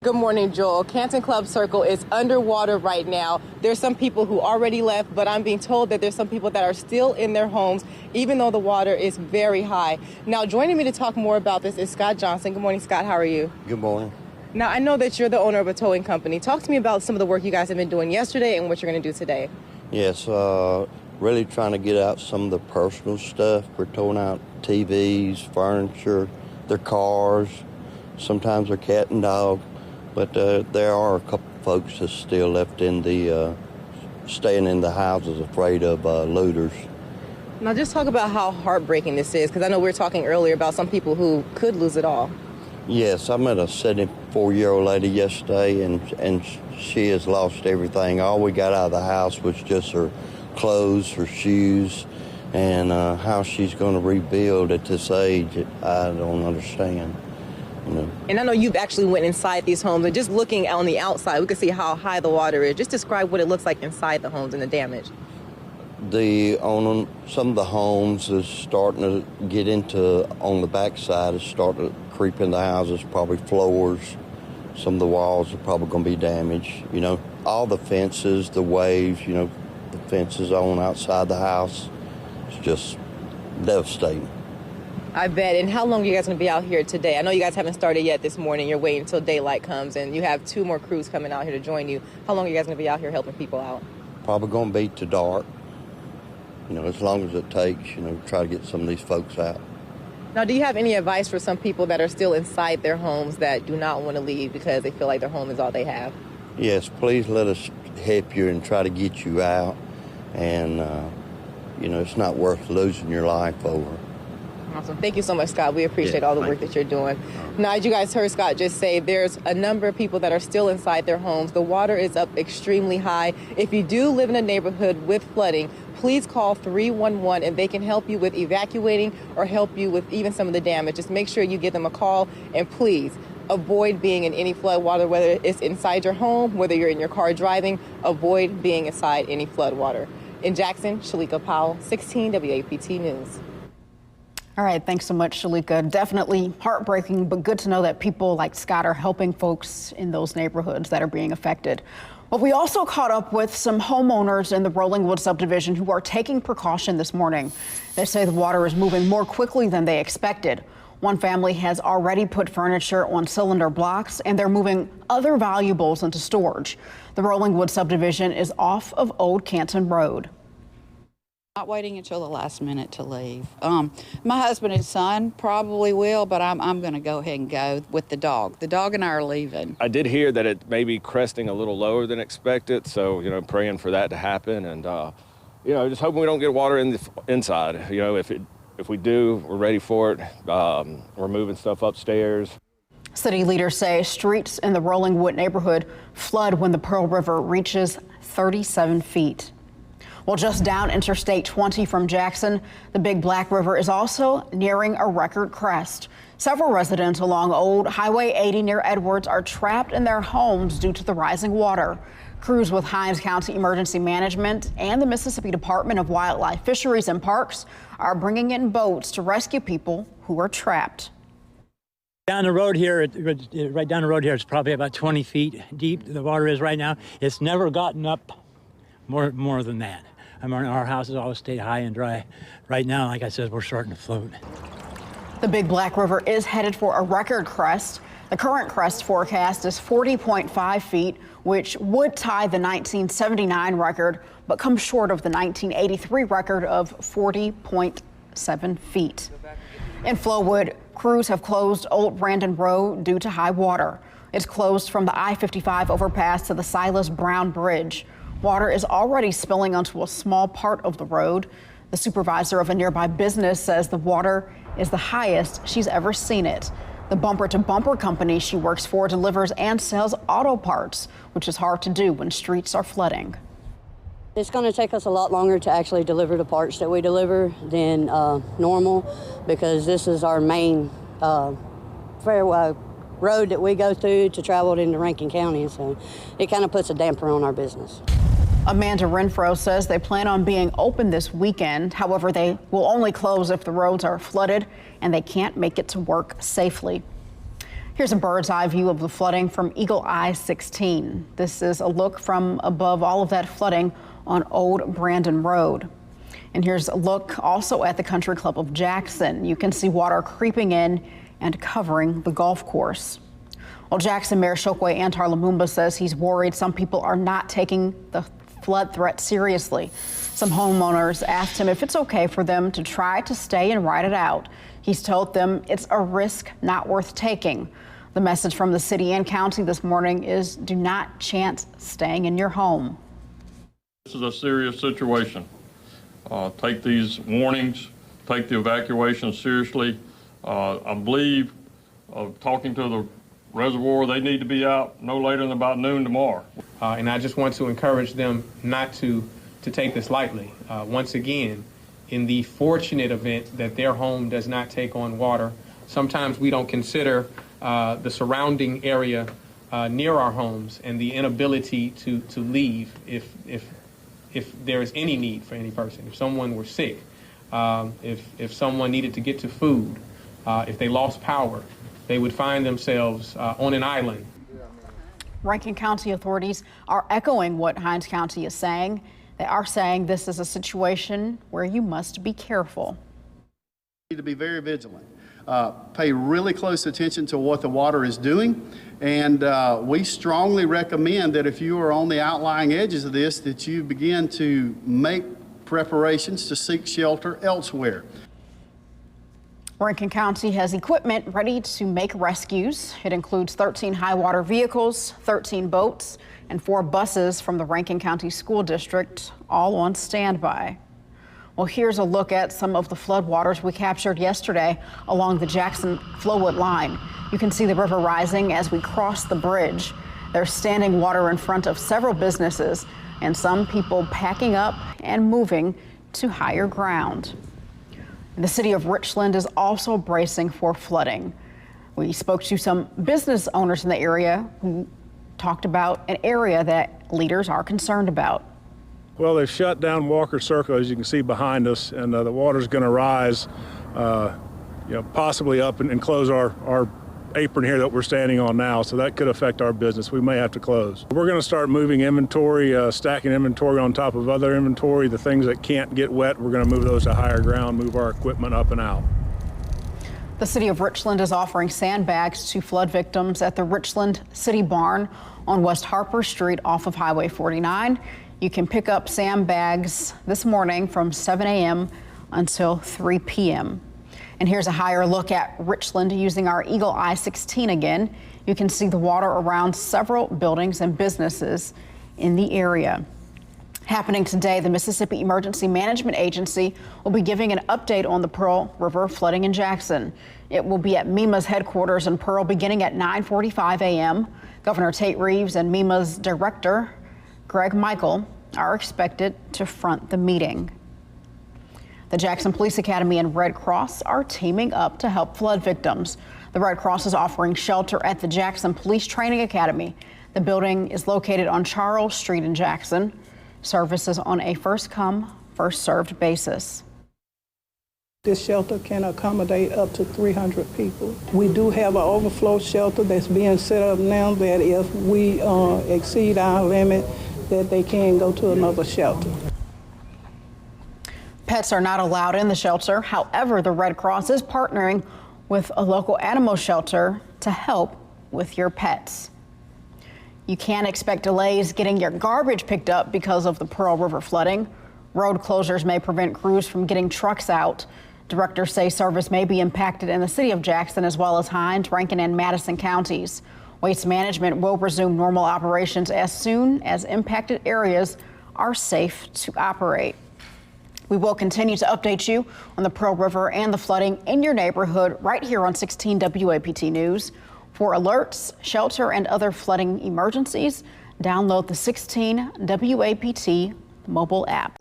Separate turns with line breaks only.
Good morning, Joel. Canton Club Circle is underwater right now. There's some people who already left, but I'm being told that there's some people that are still in their homes, even though the water is very high. Now, joining me to talk more about this is Scott Johnson. Good morning, Scott. How are you?
Good morning.
Now, I know that you're the owner of a towing company. Talk to me about some of the work you guys have been doing yesterday and what you're going to do today.
Yes, really trying to get out some of the personal stuff. We're towing out TVs, furniture, their cars, sometimes their cat and dog. But there are a couple folks that's still left in the, staying in the houses afraid of looters.
Now, just talk about how heartbreaking this is, because I know we were talking earlier about some people who could lose it all.
Yes, I met a 74-year-old lady yesterday, and she has lost everything. All we got out of the house was just her clothes, her shoes, and how she's going to rebuild at this age, I don't understand. No.
And I know you've actually went inside these homes, and just looking on the outside, we can see how high the water is. Just describe what it looks like inside the homes and the damage.
Some of the homes is starting to get into, on the backside, is starting to creep in the houses, probably floors. Some of the walls are probably going to be damaged. You know, all the fences, the waves, you know, the fences on outside the house. It's just devastating.
I bet. And how long are you guys going to be out here today? I know you guys haven't started yet this morning. You're waiting until daylight comes, and you have 2 more crews coming out here to join you. How long are you guys going to be out here helping people out?
Probably going to be to dark. You know, as long as it takes, you know, try to get some of these folks out.
Now, do you have any advice for some people that are still inside their homes that do not want to leave because they feel like their home is all they have?
Yes, please let us help you and try to get you out. And, you know, it's not worth losing your life over.
Awesome. Thank you so much, Scott. We appreciate all the work that you're doing. Now, as you guys heard Scott just say, there's a number of people that are still inside their homes. The water is up extremely high. If you do live in a neighborhood with flooding, please call 311 and they can help you with evacuating or help you with even some of the damage. Just make sure you give them a call, and please avoid being in any flood water, whether it's inside your home, whether you're in your car driving, avoid being inside any flood water. In Jackson, Shalika Powell, 16 WAPT News.
All right, thanks so much, Shalika. Definitely heartbreaking, but good to know that people like Scott are helping folks in those neighborhoods that are being affected. But we also caught up with some homeowners in the Rollingwood subdivision who are taking precaution this morning. They say the water is moving more quickly than they expected. One family has already put furniture on cylinder blocks, and they're moving other valuables into storage. The Rollingwood subdivision is off of Old Canton Road.
Not waiting until the last minute to leave. My husband and son probably will, but I'm going to go ahead and go with the dog. The dog and I are leaving.
I did hear that it may be cresting a little lower than expected, so, you know, praying for that to happen, and, you know, just hoping we don't get water in the inside. You know, if we do, we're ready for it. We're moving stuff upstairs.
City leaders say streets in the Rollingwood neighborhood flood when the Pearl River reaches 37 feet. Well, just down Interstate 20 from Jackson, the Big Black River is also nearing a record crest. Several residents along Old Highway 80 near Edwards are trapped in their homes due to the rising water. Crews with Hinds County Emergency Management and the Mississippi Department of Wildlife, Fisheries and Parks are bringing in boats to rescue people who are trapped.
Down the road here, right down the road here, it's probably about 20 feet deep. The water is right now. It's never gotten up more than that. I mean, our house has always stayed high and dry. Right now, like I said, we're starting to float.
The Big Black River is headed for a record crest. The current crest forecast is 40.5 feet, which would tie the 1979 record, but comes short of the 1983 record of 40.7 feet. In Flowood, crews have closed Old Brandon Road due to high water. It's closed from the I-55 overpass to the Silas Brown Bridge. Water is already spilling onto a small part of the road. The supervisor of a nearby business says the water is the highest she's ever seen it. The bumper-to-bumper company she works for delivers and sells auto parts, which is hard to do when streets are flooding.
It's going to take us a lot longer to actually deliver the parts that we deliver than normal, because this is our main road that we go through to travel into Rankin County, so it kind of puts a damper on our business.
Amanda Renfro says they plan on being open this weekend. However, they will only close if the roads are flooded and they can't make it to work safely. Here's a bird's eye view of the flooding from Eagle Eye 16. This is a look from above all of that flooding on Old Brandon Road. And here's a look also at the Country Club of Jackson. You can see water creeping in and covering the golf course. Well, Jackson Mayor Chokwe Antar Lumumba says he's worried some people are not taking the flood threat seriously. Some homeowners asked him if it's okay for them to try to stay and ride it out. He's told them it's a risk not worth taking. The message from the city and county this morning is do not chance staying in your home.
This is a serious situation. Take these warnings, take the evacuation seriously. I believe, talking to the reservoir, they need to be out no later than about noon tomorrow.
And I just want to encourage them not to take this lightly. Once again, in the fortunate event that their home does not take on water, sometimes we don't consider the surrounding area near our homes and the inability to leave if there is any need for any person. If someone were sick, if someone needed to get to food, if they lost power, they would find themselves on an island.
Rankin County authorities are echoing what Hinds County is saying. They are saying this is a situation where you must be careful.
You need to be very vigilant. Pay really close attention to what the water is doing. And we strongly recommend that if you are on the outlying edges of this, that you begin to make preparations to seek shelter elsewhere.
Rankin County has equipment ready to make rescues. It includes 13 high water vehicles, 13 boats, and 4 buses from the Rankin County School District, all on standby. Well, here's a look at some of the floodwaters we captured yesterday along the Jackson-Flowood line. You can see the river rising as we cross the bridge. There's standing water in front of several businesses and some people packing up and moving to higher ground. The city of Richland is also bracing for flooding. We spoke to some business owners in the area who talked about an area that leaders are concerned about.
Well, they've shut down Walker Circle, as you can see behind us, and the water's going to rise, possibly up and close our apron here that we're standing on now, so that could affect our business. We may have to close. We're going to start moving inventory, stacking inventory on top of other inventory. The things that can't get wet, we're going to move those to higher ground, move our equipment up and out.
The city of Richland is offering sandbags to flood victims at the Richland City Barn on West Harper Street off of Highway 49. You can pick up sandbags this morning from 7 a.m. until 3 p.m. And here's a higher look at Richland using our Eagle Eye 16 again. You can see the water around several buildings and businesses in the area. Happening today, the Mississippi Emergency Management Agency will be giving an update on the Pearl River flooding in Jackson. It will be at MEMA's headquarters in Pearl beginning at 9:45 a.m. Governor Tate Reeves and MEMA's director, Greg Michael, are expected to front the meeting. The Jackson Police Academy and Red Cross are teaming up to help flood victims. The Red Cross is offering shelter at the Jackson Police Training Academy. The building is located on Charles Street in Jackson. Services on a first-come, first-served basis.
This shelter can accommodate up to 300 people. We do have an overflow shelter that's being set up now that if we exceed our limit, that they can go to another shelter.
Pets are not allowed in the shelter. However, the Red Cross is partnering with a local animal shelter to help with your pets. You can expect delays getting your garbage picked up because of the Pearl River flooding. Road closures may prevent crews from getting trucks out. Directors say service may be impacted in the city of Jackson as well as Hinds, Rankin, and Madison counties. Waste Management will resume normal operations as soon as impacted areas are safe to operate. We will continue to update you on the Pearl River and the flooding in your neighborhood right here on 16 WAPT News. For alerts, shelter, and other flooding emergencies, download the 16 WAPT mobile app.